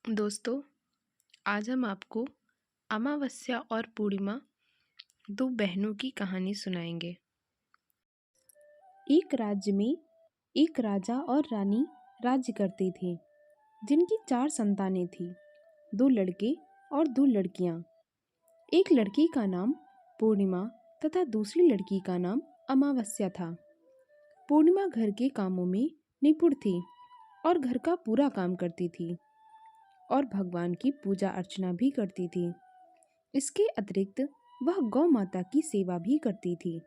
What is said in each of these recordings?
दोस्तों, आज हम आपको अमावस्या और पूर्णिमा दो बहनों की कहानी सुनाएंगे। एक राज्य में एक राजा और रानी राज्य करते थे, जिनकी 4 संतानें थीं, 2 लड़के और 2 लड़कियां। एक लड़की का नाम पूर्णिमा तथा दूसरी लड़की का नाम अमावस्या था। पूर्णिमा घर के कामों में निपुण थी और घर का पूरा काम करती थी और भगवान की पूजा अर्चना भी करती थी। इसके अतिरिक्त वह गौ माता की सेवा भी करती थी।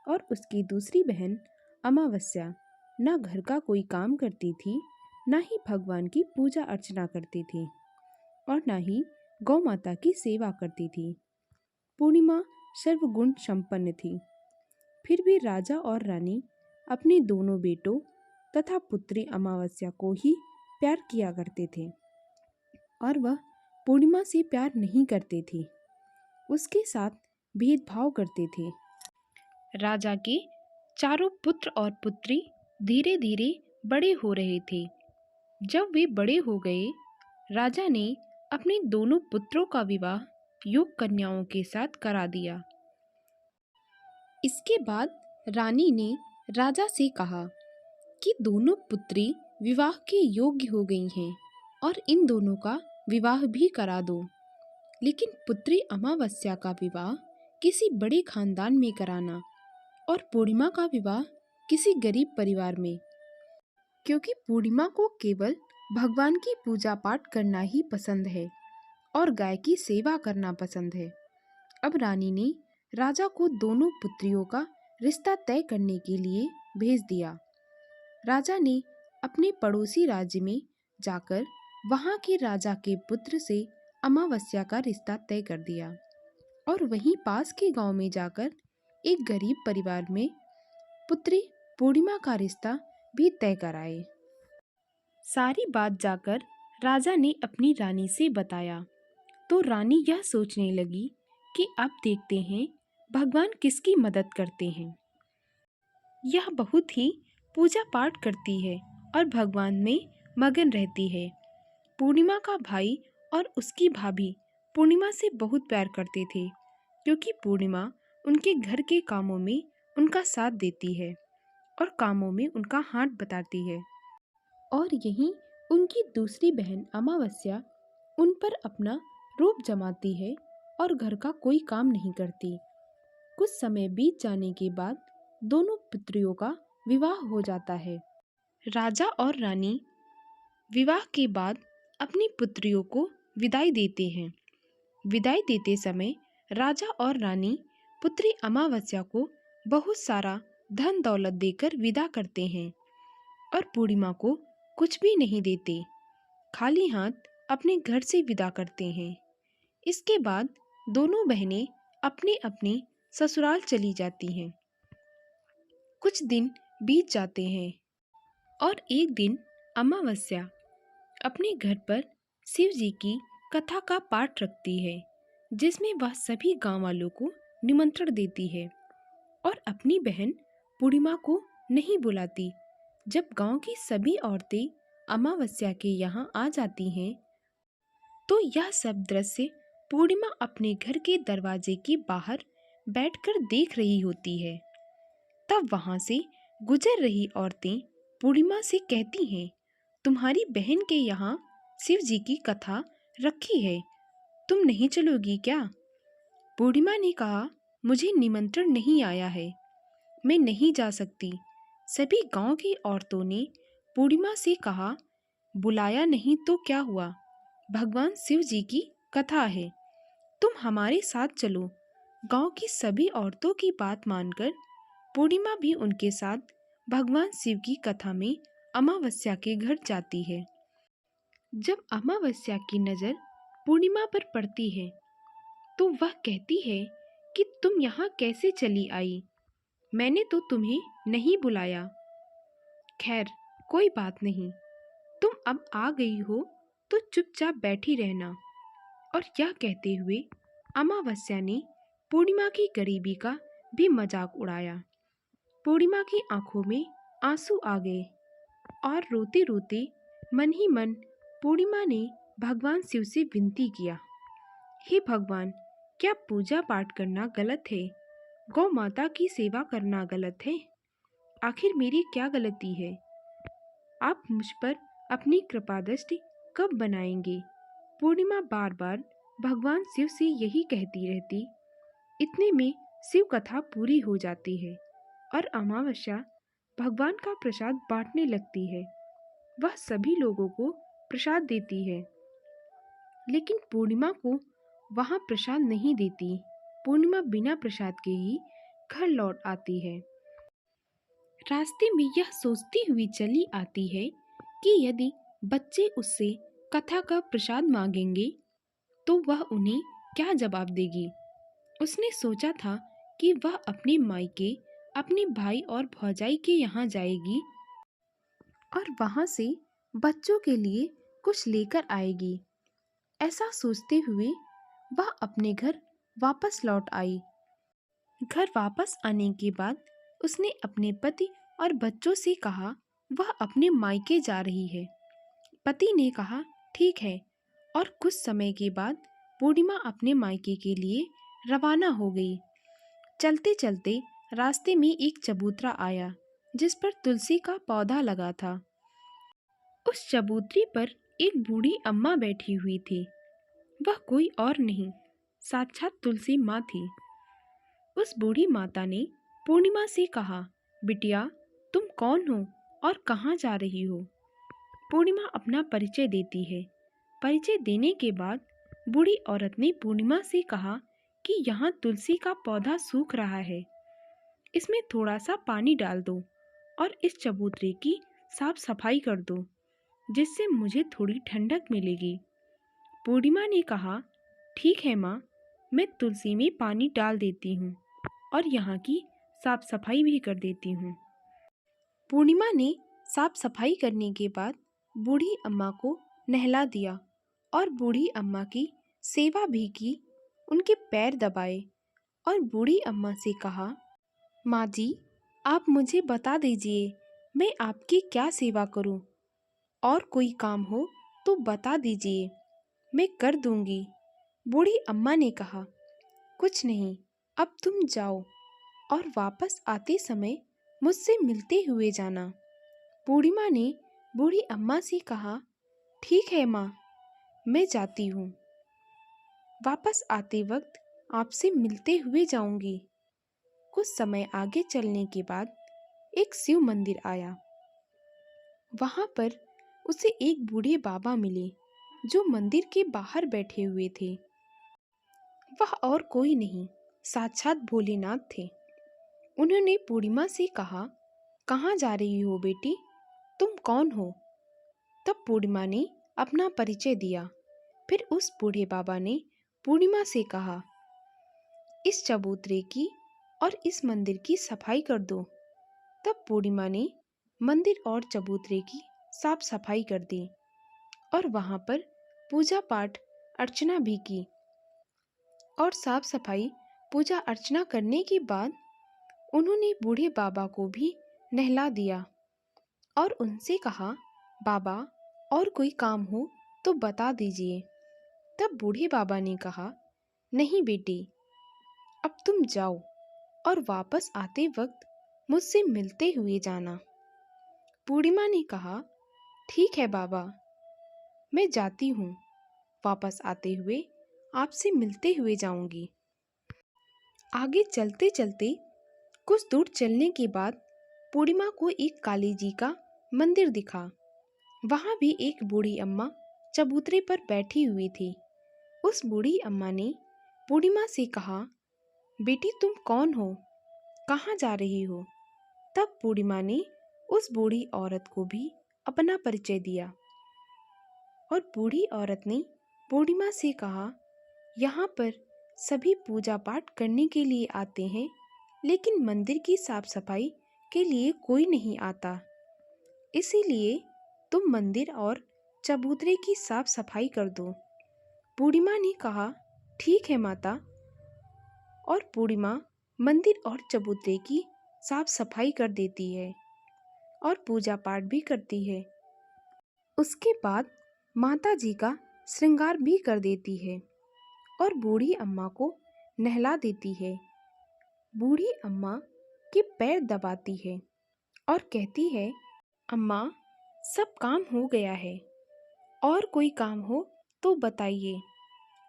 और उसकी दूसरी बहन अमावस्या न घर का कोई काम करती थी, न ही भगवान की पूजा अर्चना करती थी और न ही गौ माता की सेवा करती थी। पूर्णिमा सर्वगुण संपन्न थी। फिर भी राजा और रानी अपने दोनों बेटों तथा पुत्री अमावस्या को ही प्यार किया करते थे और वह पूर्णिमा से प्यार नहीं करते थे। उसके साथ भेदभाव करते थे। राजा के चारों पुत्र और पुत्री धीरे धीरे बड़े हो रहे थे। जब वे बड़े हो गए, राजा ने अपने दोनों पुत्रों का विवाह योग्य कन्याओं के साथ करा दिया। इसके बाद रानी ने राजा से कहा कि दोनों पुत्री विवाह के योग्य हो गई हैं और इन दोनों का विवाह भी करा दो। लेकिन पुत्री अमावस्या का विवाह किसी बड़े खानदान में कराना और पूर्णिमा का विवाह किसी गरीब परिवार में, क्योंकि पूर्णिमा को केवल भगवान की पूजा पाठ करना ही पसंद है और गाय की सेवा करना पसंद है। अब रानी ने राजा को दोनों पुत्रियों का रिश्ता तय करने के लिए भेज दिया। राजा ने अपने पड़ोसी राज्य में जाकर वहां के राजा के पुत्र से अमावस्या का रिश्ता तय कर दिया और वहीं पास के गांव में जाकर एक गरीब परिवार में पुत्री पूर्णिमा का रिश्ता भी तय कराए। सारी बात जाकर राजा ने अपनी रानी से बताया तो रानी यह सोचने लगी कि अब देखते हैं भगवान किसकी मदद करते हैं। यह बहुत ही पूजा पाठ करती है और भगवान में मगन रहती है। पूर्णिमा का भाई और उसकी भाभी पूर्णिमा से बहुत प्यार करते थे, क्योंकि पूर्णिमा उनके घर के कामों में उनका साथ देती है और कामों में उनका हाथ बटाती है। और यहीं उनकी दूसरी बहन अमावस्या उन पर अपना रूप जमाती है और घर का कोई काम नहीं करती। कुछ समय बीत जाने के बाद दोनों पुत्रियों का विवाह हो जाता है। राजा और रानी विवाह के बाद अपनी पुत्रियों को विदाई देते हैं। विदाई देते समय राजा और रानी पुत्री अमावस्या को बहुत सारा धन दौलत देकर विदा करते हैं और पूर्णिमा को कुछ भी नहीं देते, खाली हाथ अपने घर से विदा करते हैं। इसके बाद दोनों बहनें अपने अपने ससुराल चली जाती हैं। कुछ दिन बीत जाते हैं और एक दिन अमावस्या अपने घर पर शिव जी की कथा का पाठ रखती है, जिसमें वह सभी गांव वालों को निमंत्रण देती है और अपनी बहन पूर्णिमा को नहीं बुलाती। जब गांव की सभी औरतें अमावस्या के यहाँ आ जाती हैं, तो यह सब दृश्य पूर्णिमा अपने घर के दरवाजे के बाहर बैठकर देख रही होती है। तब वहां से गुजर रही औरतें पूर्णिमा से कहती हैं, तुम्हारी बहन के यहाँ शिव जी की कथा रखी है, तुम नहीं चलोगी क्या? पूर्णिमा ने कहा, मुझे निमंत्रण नहीं आया है, मैं नहीं जा सकती। सभी गांव की औरतों ने पूर्णिमा से कहा, बुलाया नहीं तो क्या हुआ, भगवान शिव जी की कथा है, तुम हमारे साथ चलो। गांव की सभी औरतों की बात मानकर पूर्णिमा भी उनके साथ भगवान शिव की कथा में अमावस्या के घर जाती है। जब अमावस्या की नज़र पूर्णिमा पर पड़ती है, तो वह कहती है कि तुम यहाँ कैसे चली आई, मैंने तो तुम्हें नहीं बुलाया। खैर कोई बात नहीं, तुम अब आ गई हो तो चुपचाप बैठी रहना। और यह कहते हुए अमावस्या ने पूर्णिमा की गरीबी का भी मजाक उड़ाया। पूर्णिमा की आंखों में आंसू आ गए और रोते रोते मन ही मन पूर्णिमा ने भगवान शिव से विनती किया, हे भगवान, क्या पूजा पाठ करना गलत है? गौ माता की सेवा करना गलत है? आखिर मेरी क्या गलती है? आप मुझ पर अपनी कृपा दृष्टि कब बनाएंगे? पूर्णिमा बार बार भगवान शिव से यही कहती रहती। इतने में शिव कथा पूरी हो जाती है और अमावस्या भगवान का प्रसाद बांटने लगती है। वह सभी लोगों को प्रसाद देती है, लेकिन पूर्णिमा को वहाँ प्रसाद नहीं देती। पूर्णिमा बिना प्रसाद के ही घर लौट आती है। रास्ते में यह सोचती हुई चली आती है कि यदि बच्चे उससे कथा का प्रसाद मांगेंगे तो वह उन्हें क्या जवाब देगी। उसने सोचा था कि वह अपने मायके, अपने भाई और भौजाई के यहाँ जाएगी और वहाँ से बच्चों के लिए कुछ लेकर आएगी। ऐसा सोचते हुए वह अपने घर वापस लौट आई। घर वापस आने के बाद उसने अपने पति और बच्चों से कहा वह अपने मायके जा रही है। पति ने कहा ठीक है, और कुछ समय के बाद पूर्णिमा अपने मायके के लिए रवाना हो गई। चलते चलते रास्ते में एक चबूतरा आया जिस पर तुलसी का पौधा लगा था। उस चबूतरे पर एक बूढ़ी अम्मा बैठी हुई थी। वह कोई और नहीं, साक्षात तुलसी माँ थी। उस बूढ़ी माता ने पूर्णिमा से कहा, बिटिया, तुम कौन हो और कहाँ जा रही हो? पूर्णिमा अपना परिचय देती है। परिचय देने के बाद बूढ़ी औरत ने पूर्णिमा से कहा कि यहाँ तुलसी का पौधा सूख रहा है, इसमें थोड़ा सा पानी डाल दो और इस चबूतरे की साफ सफाई कर दो, जिससे मुझे थोड़ी ठंडक मिलेगी। पूर्णिमा ने कहा, ठीक है माँ, मैं तुलसी में पानी डाल देती हूँ और यहाँ की साफ सफाई भी कर देती हूँ। पूर्णिमा ने साफ सफाई करने के बाद बूढ़ी अम्मा को नहला दिया और बूढ़ी अम्मा की सेवा भी की, उनके पैर दबाए और बूढ़ी अम्मा से कहा, माँ जी, आप मुझे बता दीजिए मैं आपकी क्या सेवा करूँ, और कोई काम हो तो बता दीजिए, मैं कर दूंगी। बूढ़ी अम्मा ने कहा, कुछ नहीं, अब तुम जाओ और वापस आते समय मुझसे मिलते हुए जाना। पूर्णिमा ने बूढ़ी अम्मा से कहा, ठीक है माँ, मैं जाती हूँ। वापस आते वक्त आपसे मिलते हुए जाऊंगी। कुछ समय आगे चलने के बाद एक शिव मंदिर आया। वहाँ पर उसे एक बूढ़े बाबा मिले जो मंदिर के बाहर बैठे हुए थे। वह और कोई नहीं, साक्षात भोलेनाथ थे। उन्होंने पूर्णिमा से कहा, कहाँ जा रही हो बेटी, तुम कौन हो? तब पूर्णिमा ने अपना परिचय दिया। फिर उस बूढ़े बाबा ने पूर्णिमा से कहा, इस चबूतरे की और इस मंदिर की सफाई कर दो। तब पूर्णिमा ने मंदिर और चबूतरे की साफ सफाई कर दी और वहाँ पर पूजा पाठ अर्चना भी की। और साफ सफाई पूजा अर्चना करने के बाद उन्होंने बूढ़े बाबा को भी नहला दिया और उनसे कहा, बाबा, और कोई काम हो तो बता दीजिए। तब बूढ़े बाबा ने कहा, नहीं बेटी, अब तुम जाओ और वापस आते वक्त मुझसे मिलते हुए जाना। पूर्णिमा ने कहा, ठीक है बाबा, मैं जाती हूँ, वापस आते हुए आपसे मिलते हुए जाऊंगी। आगे चलते चलते कुछ दूर चलने के बाद पूर्णिमा को एक काली जी का मंदिर दिखा। वहाँ भी एक बूढ़ी अम्मा चबूतरे पर बैठी हुई थी। उस बूढ़ी अम्मा ने पूर्णिमा से कहा, बेटी, तुम कौन हो, कहाँ जा रही हो? तब पूर्णिमा ने उस बूढ़ी औरत को भी अपना परिचय दिया और बूढ़ी औरत ने पूर्णिमा से कहा, यहाँ पर सभी पूजा पाठ करने के लिए आते हैं, लेकिन मंदिर की साफ सफाई के लिए कोई नहीं आता, इसीलिए तुम मंदिर और चबूतरे की साफ सफाई कर दो। पूर्णिमा ने कहा, ठीक है माता, और पूर्णिमा मंदिर और चबूतरे की साफ सफाई कर देती है और पूजा पाठ भी करती है। उसके बाद माता जी का श्रृंगार भी कर देती है और बूढ़ी अम्मा को नहला देती है। बूढ़ी अम्मा के पैर दबाती है और कहती है, अम्मा, सब काम हो गया है, और कोई काम हो तो बताइए।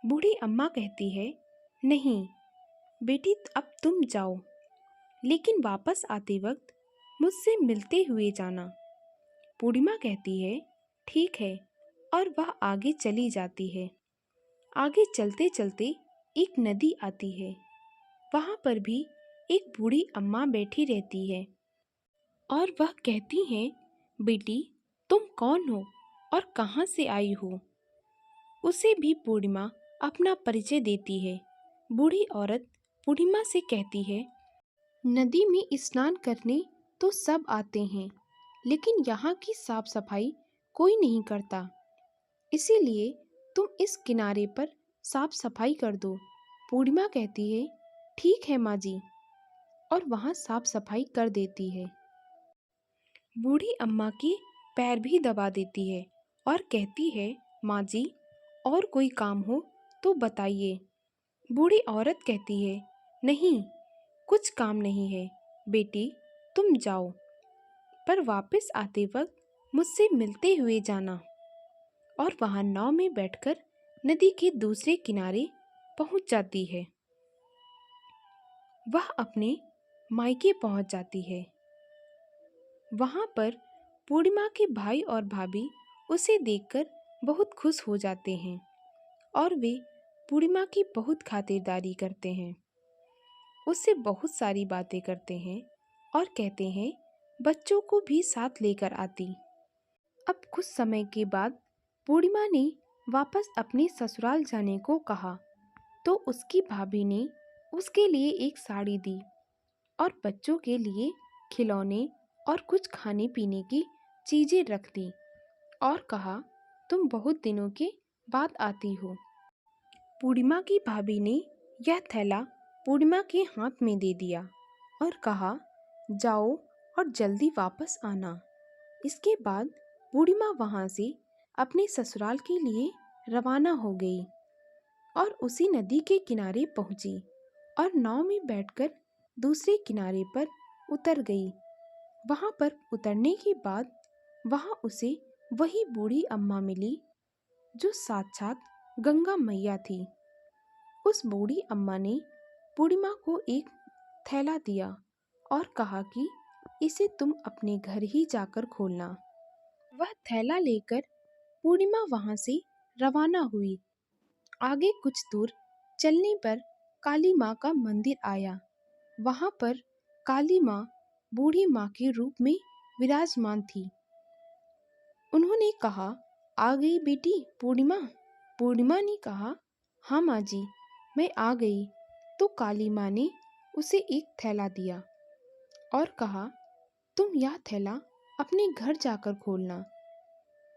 बूढ़ी अम्मा कहती है, नहीं बेटी, अब तुम जाओ, लेकिन वापस आते वक्त मुझसे मिलते हुए जाना। बूढ़ी माँ कहती है, ठीक है, और वह आगे चली जाती है। आगे चलते चलते एक नदी आती है। वहाँ पर भी एक बूढ़ी अम्मा बैठी रहती है और वह कहती हैं, बेटी, तुम कौन हो और कहाँ से आई हो? उसे भी बूढ़ी माँ अपना परिचय देती है। बूढ़ी औरत बूढ़ी माँ से कहती है, नदी में स्नान करने तो सब आते हैं, लेकिन यहाँ की साफ सफाई कोई नहीं करता, इसीलिए तुम इस किनारे पर साफ सफाई कर दो। बूढ़ी माँ कहती है, ठीक है माँ जी, और वहाँ साफ सफाई कर देती है। बूढ़ी अम्मा के पैर भी दबा देती है और कहती है, माँ जी, और कोई काम हो तो बताइए। बूढ़ी औरत कहती है, नहीं, कुछ काम नहीं है बेटी, तुम जाओ, पर वापस आते वक्त मुझसे मिलते हुए जाना। और वहाँ नाव में बैठकर नदी के दूसरे किनारे पहुँच जाती है। वह अपने मायके पहुँच जाती है। वहाँ पर पूर्णिमा के भाई और भाभी उसे देखकर बहुत खुश हो जाते हैं और वे पूर्णिमा की बहुत खातिरदारी करते हैं। उससे बहुत सारी बातें करते हैं और कहते हैं, बच्चों को भी साथ लेकर आती। अब कुछ समय के बाद पूर्णिमा ने वापस अपने ससुराल जाने को कहा, तो उसकी भाभी ने उसके लिए एक साड़ी दी और बच्चों के लिए खिलौने और कुछ खाने पीने की चीज़ें रख दी और कहा, तुम बहुत दिनों के बाद आती हो। पूर्णिमा की भाभी ने यह थैला पूर्णिमा के हाथ में दे दिया और कहा, जाओ और जल्दी वापस आना। इसके बाद पूर्णिमा वहाँ से अपने ससुराल के लिए रवाना हो गई और उसी नदी के किनारे पहुँची और नाव में बैठकर दूसरे किनारे पर उतर गई। वहाँ पर उतरने के बाद वहाँ उसे वही बूढ़ी अम्मा मिली जो साक्षात गंगा मैया थी। उस बूढ़ी अम्मा ने पूर्णिमा को एक थैला दिया और कहा कि इसे तुम अपने घर ही जाकर खोलना। वह थैला लेकर पूर्णिमा वहाँ से रवाना हुई। आगे कुछ दूर चलने पर काली माँ का मंदिर आया। वहाँ पर काली माँ बूढ़ी माँ के रूप में विराजमान थी। उन्होंने कहा, आ गई बेटी पूर्णिमा? पूर्णिमा ने कहा, हाँ माँ जी, मैं आ गई। तो काली माँ ने उसे एक थैला दिया और कहा, तुम यह थैला अपने घर जाकर खोलना।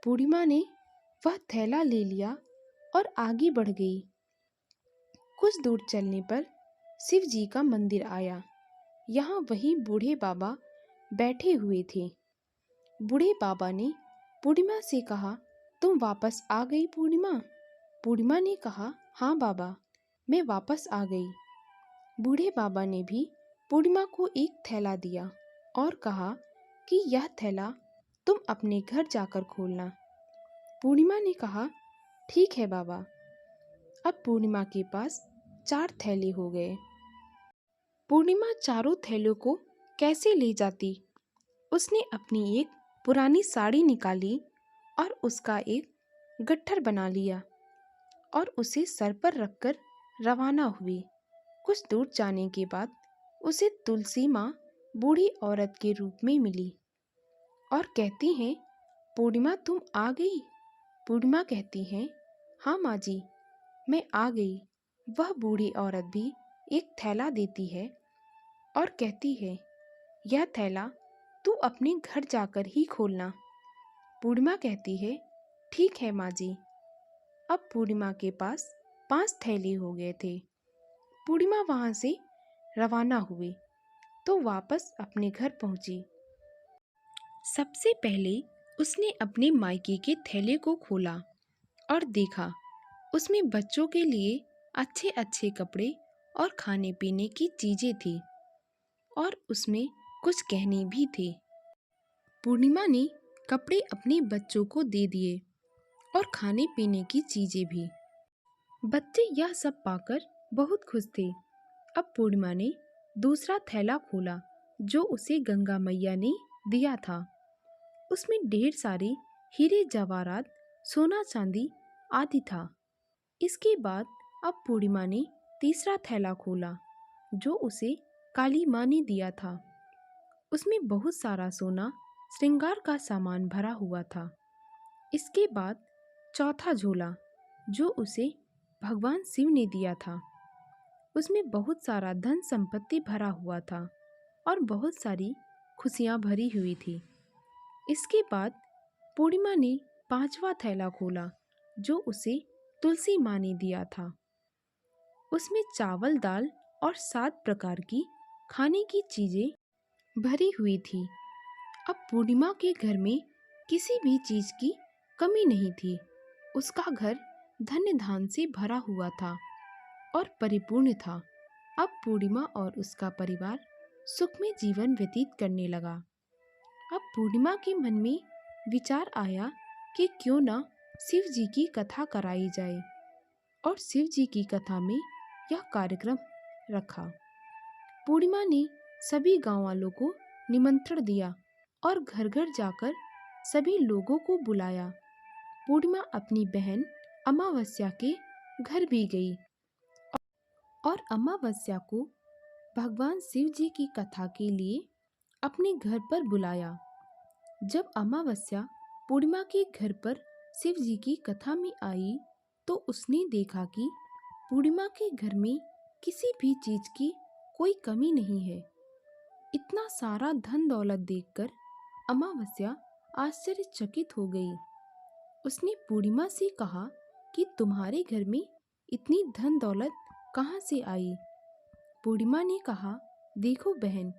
पूर्णिमा ने वह थैला ले लिया और आगे बढ़ गई। कुछ दूर चलने पर शिव जी का मंदिर आया। यहाँ वही बूढ़े बाबा बैठे हुए थे। बूढ़े बाबा ने पूर्णिमा से कहा, तुम वापस आ गई पूर्णिमा? पूर्णिमा ने कहा, हाँ बाबा, मैं वापस आ गई। बूढ़े बाबा ने भी पूर्णिमा को एक थैला दिया और कहा कि यह थैला तुम अपने घर जाकर खोलना। पूर्णिमा ने कहा, ठीक है बाबा। अब पूर्णिमा के पास 4 थैले हो गए। पूर्णिमा चारों थैलों को कैसे ले जाती? उसने अपनी एक पुरानी साड़ी निकाली और उसका एक गट्ठर बना लिया और उसे सर पर रखकर रवाना हुई। कुछ दूर जाने के बाद उसे तुलसी माँ बूढ़ी औरत के रूप में मिली और कहती हैं, पूर्णिमा तुम आ गई? पूर्णिमा कहती हैं, हाँ माँ जी, मैं आ गई। वह बूढ़ी औरत भी एक थैला देती है और कहती है, यह थैला तू अपने घर जाकर ही खोलना। पूर्णिमा कहती है, ठीक है माँ जी। अब पूर्णिमा के पास 5 थैले हो गए थे। पूर्णिमा वहाँ से रवाना हुई तो वापस अपने घर पहुँची। सबसे पहले उसने अपने मायके के थैले को खोला और देखा उसमें बच्चों के लिए अच्छे अच्छे कपड़े और खाने पीने की चीजें थी और उसमें कुछ गहने भी थे। पूर्णिमा ने कपड़े अपने बच्चों को दे दिए और खाने पीने की चीजें भी। बच्चे यह सब पाकर बहुत खुश थे। अब पूर्णिमा ने दूसरा थैला खोला जो उसे गंगा मैया ने दिया था। उसमें ढेर सारे हीरे जवाहरात, सोना चांदी आदि था। इसके बाद अब पूर्णिमा ने तीसरा थैला खोला जो उसे काली माँ ने दिया था। उसमें बहुत सारा सोना, श्रृंगार का सामान भरा हुआ था। इसके बाद चौथा झोला जो उसे भगवान शिव ने दिया था। उसमें बहुत सारा धन संपत्ति भरा हुआ था और बहुत सारी खुशियाँ भरी हुई थी। इसके बाद पूर्णिमा ने पांचवा थैला खोला जो उसे तुलसी माँ ने दिया था। उसमें चावल, दाल और 7 प्रकार की खाने की चीजें भरी हुई थी। अब पूर्णिमा के घर में किसी भी चीज की कमी नहीं थी। उसका घर धन्य धान से भरा हुआ था और परिपूर्ण था। अब पूर्णिमा और उसका परिवार सुख में जीवन व्यतीत करने लगा। अब पूर्णिमा के मन में विचार आया कि क्यों ना शिव जी की कथा कराई जाए और शिव जी की कथा में यह कार्यक्रम रखा। पूर्णिमा ने सभी गांव वालों को निमंत्रण दिया और घर घर जाकर सभी लोगों को बुलाया। पूर्णिमा अपनी बहन अमावस्या के घर भी गई और अमावस्या को भगवान शिव जी की कथा के लिए अपने घर पर बुलाया। जब अमावस्या पूर्णिमा के घर पर शिव जी की कथा में आई तो उसने देखा कि पूर्णिमा के घर में किसी भी चीज की कोई कमी नहीं है। इतना सारा धन दौलत देखकर अमावस्या आश्चर्यचकित हो गई। उसने पूर्णिमा से कहा कि तुम्हारे घर में इतनी धन दौलत कहाँ से आई? पूर्णिमा ने कहा, देखो बहन,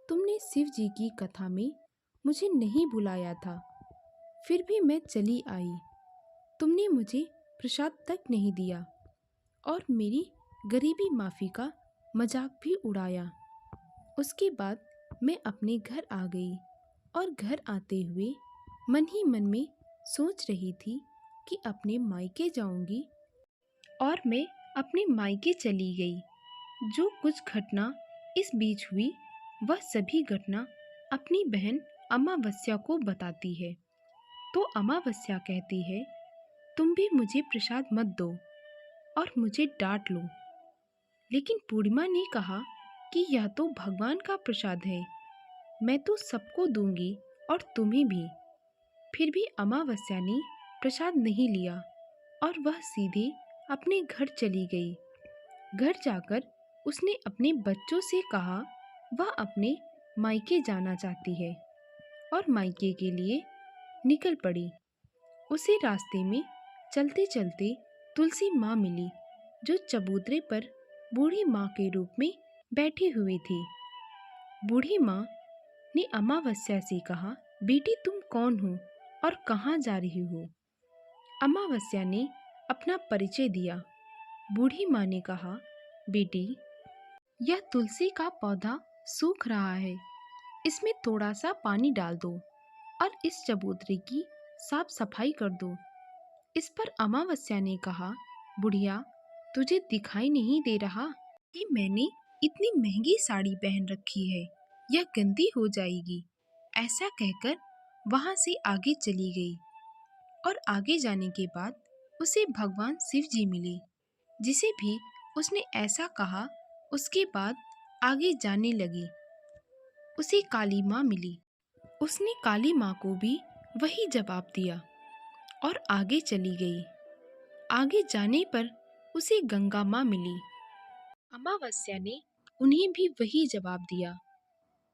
तुमने शिव जी की कथा में मुझे नहीं बुलाया था, फिर भी मैं चली आई। तुमने मुझे प्रसाद तक नहीं दिया और मेरी गरीबी माफी का मजाक भी उड़ाया। उसके बाद मैं अपने घर आ गई और घर आते हुए मन ही मन में सोच रही थी कि अपने मायके जाऊंगी और मैं अपने मायके चली गई। जो कुछ घटना इस बीच हुई वह सभी घटना अपनी बहन अमावस्या को बताती है। तो अमावस्या कहती है, तुम भी मुझे प्रसाद मत दो और मुझे डांट लो। लेकिन पूर्णिमा ने कहा कि यह तो भगवान का प्रसाद है, मैं तो सबको दूंगी और तुम्हें भी। फिर भी अमावस्या ने प्रसाद नहीं लिया और वह सीधे अपने घर चली गई। घर जाकर उसने अपने बच्चों से कहा वह अपने मायके जाना चाहती है और मायके के लिए निकल पड़ी। उसे रास्ते में चलते चलते तुलसी माँ मिली जो चबूतरे पर बूढ़ी माँ के रूप में बैठी हुई थी। बूढ़ी माँ ने अमावस्या से कहा, बेटी तुम कौन हो और कहाँ जा रही हो? अमावस्या ने अपना परिचय दिया। बूढ़ी माँ ने कहा, बेटी यह तुलसी का पौधा सूख रहा है, इसमें थोड़ा सा पानी डाल दो और इस चबूतरे की साफ सफाई कर दो। इस पर अमावस्या ने कहा, बुढ़िया तुझे दिखाई नहीं दे रहा कि मैंने इतनी महंगी साड़ी पहन रखी है, यह गंदी हो जाएगी। ऐसा कहकर वहां से आगे चली गई और आगे जाने के बाद उसे भगवान शिव जी मिले, जिसे भी उसने ऐसा कहा। उसके बाद आगे जाने लगी। उसे काली माँ मिली। उसने काली माँ को भी वही जवाब दिया और आगे चली गई। आगे जाने पर उसे गंगा माँ मिली। अमावस्या ने उन्हें भी वही जवाब दिया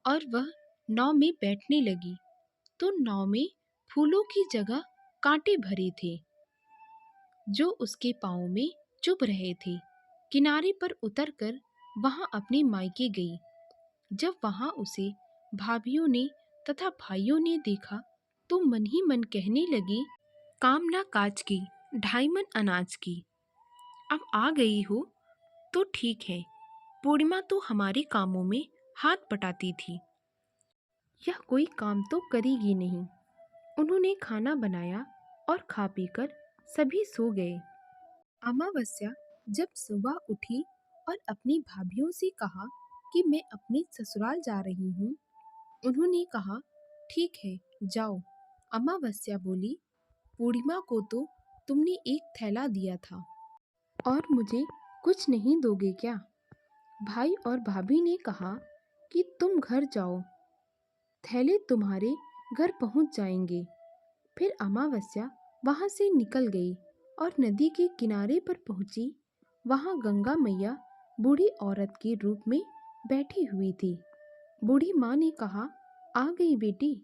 और वह नाव में बैठने लगी तो नाव में फूलों की जगह कांटे भरे थे जो उसके पाँव में चुभ रहे थे। किनारे पर उतरकर वहां अपने मायके गई। जब वहां उसे भाभियों ने तथा भाइयों ने देखा तो मन ही मन कहने लगी, काम ना काज की, 2.5 मन अनाज की। अब आ गई हो तो ठीक है, पूर्णिमा तो हमारे कामों में हाथ बटाती थी, यह कोई काम तो करेगी नहीं। उन्होंने खाना बनाया और खा पीकर सभी सो गए। अमावस्या जब सुबह उठी और अपनी भाभीियों से कहा कि मैं अपने ससुराल जा रही हूँ, उन्होंने कहा ठीक है जाओ। अमावस्या बोली, पूर्णिमा को तो तुमने एक थैला दिया था और मुझे कुछ नहीं दोगे क्या? भाई और भाभी ने कहा कि तुम घर जाओ, थैले तुम्हारे घर पहुंच जाएंगे। फिर अमावस्या वहां से निकल गई और नदी के किनारे पर पहुंची। वहां गंगा मैया बूढ़ी औरत के रूप में बैठी हुई थी। बूढ़ी माँ ने कहा, आ गई बेटी?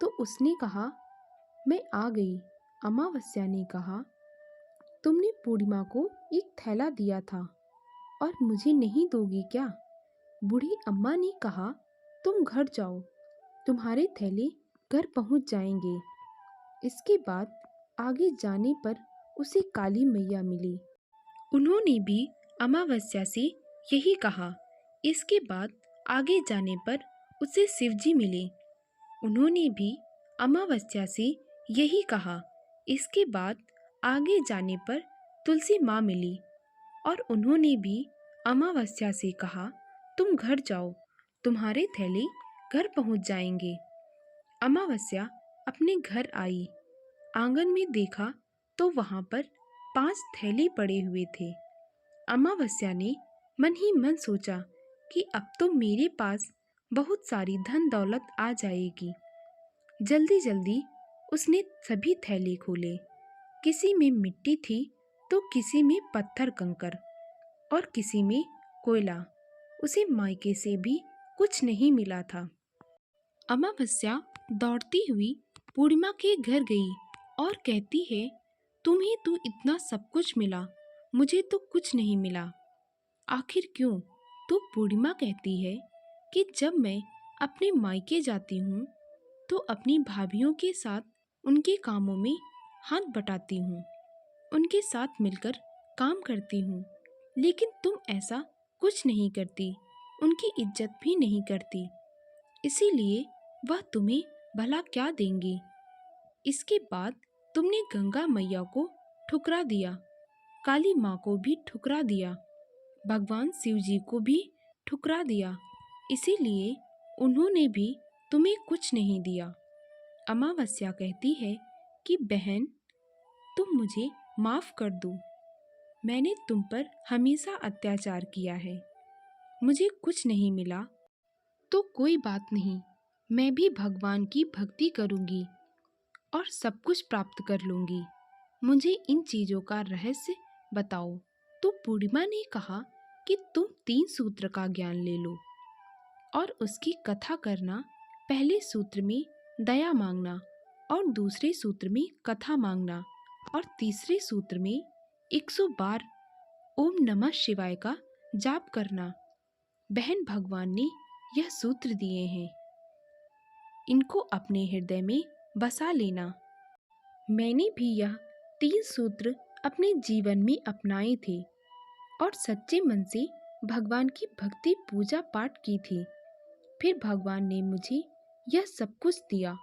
तो उसने कहा, मैं आ गई। अमावस्या ने कहा, तुमने पूर्णिमा को एक थैला दिया था और मुझे नहीं दोगी क्या? बूढ़ी अम्मा ने कहा, तुम घर जाओ, तुम्हारे थैले घर पहुंच जाएंगे। इसके बाद आगे जाने पर उसे काली मैया मिली। उन्होंने भी अमावस्या से यही कहा। इसके बाद आगे जाने पर उसे शिवजी मिले। उन्होंने भी अमावस्या से यही कहा। इसके बाद आगे जाने पर तुलसी माँ मिली और उन्होंने भी अमावस्या से कहा, तुम घर जाओ, तुम्हारे थैले घर पहुंच जाएंगे। अमावस्या अपने घर आई। आंगन में देखा तो वहां पर 5 थैले पड़े हुए थे। अमावस्या ने मन ही मन सोचा कि अब तो मेरे पास बहुत सारी धन दौलत आ जाएगी। जल्दी जल्दी उसने सभी थैले खोले। किसी में मिट्टी थी तो किसी में पत्थर कंकर और किसी में कोयला। उसे मायके से भी कुछ नहीं मिला था। अमावस्या दौड़ती हुई पूर्णिमा के घर गई और कहती है, तुम्हें तो इतना सब कुछ मिला, मुझे तो कुछ नहीं मिला। आखिर क्यों? तो पूर्णिमा कहती है कि जब मैं अपने मायके जाती हूँ तो अपनी भाभीियों के साथ उनके कामों में हाथ बटाती हूँ, उनके साथ मिलकर काम करती हूँ, लेकिन तुम ऐसा कुछ नहीं करती, उनकी इज्जत भी नहीं करती, इसीलिए वह तुम्हें भला क्या देंगी। इसके बाद तुमने गंगा मैया को ठुकरा दिया, काली माँ को भी ठुकरा दिया, भगवान शिव जी को भी ठुकरा दिया, इसीलिए उन्होंने भी तुम्हें कुछ नहीं दिया। अमावस्या कहती है कि बहन, तुम मुझे माफ़ कर दो, मैंने तुम पर हमेशा अत्याचार किया है, मुझे कुछ नहीं मिला तो कोई बात नहीं, मैं भी भगवान की भक्ति करूँगी और सब कुछ प्राप्त कर लूँगी। मुझे इन चीज़ों का रहस्य बताओ। तो पूर्णिमा ने कहा कि तुम 3 सूत्र का ज्ञान ले लो और उसकी कथा करना। पहले सूत्र में दया मांगना और दूसरे सूत्र में कथा मांगना और तीसरे सूत्र में 100 बार ओम नमः शिवाय का जाप करना। बहन, भगवान ने यह सूत्र दिए हैं, इनको अपने हृदय में बसा लेना। मैंने भी यह 3 सूत्र अपने जीवन में अपनाए थे और सच्चे मन से भगवान की भक्ति पूजा पाठ की थी। फिर भगवान ने मुझे यह सब कुछ दिया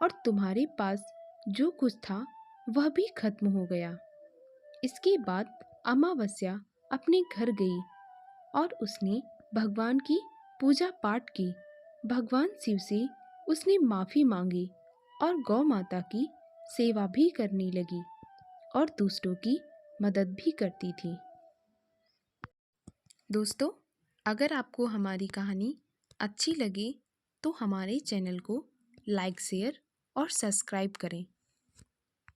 और तुम्हारे पास जो कुछ था वह भी खत्म हो गया। इसके बाद अमावस्या अपने घर गई और उसने भगवान की पूजा पाठ की। भगवान शिव से उसने माफ़ी मांगी और गौ माता की सेवा भी करने लगी और दूसरों की मदद भी करती थी। दोस्तों, अगर आपको हमारी कहानी अच्छी लगे तो हमारे चैनल को लाइक, शेयर और सब्सक्राइब करें।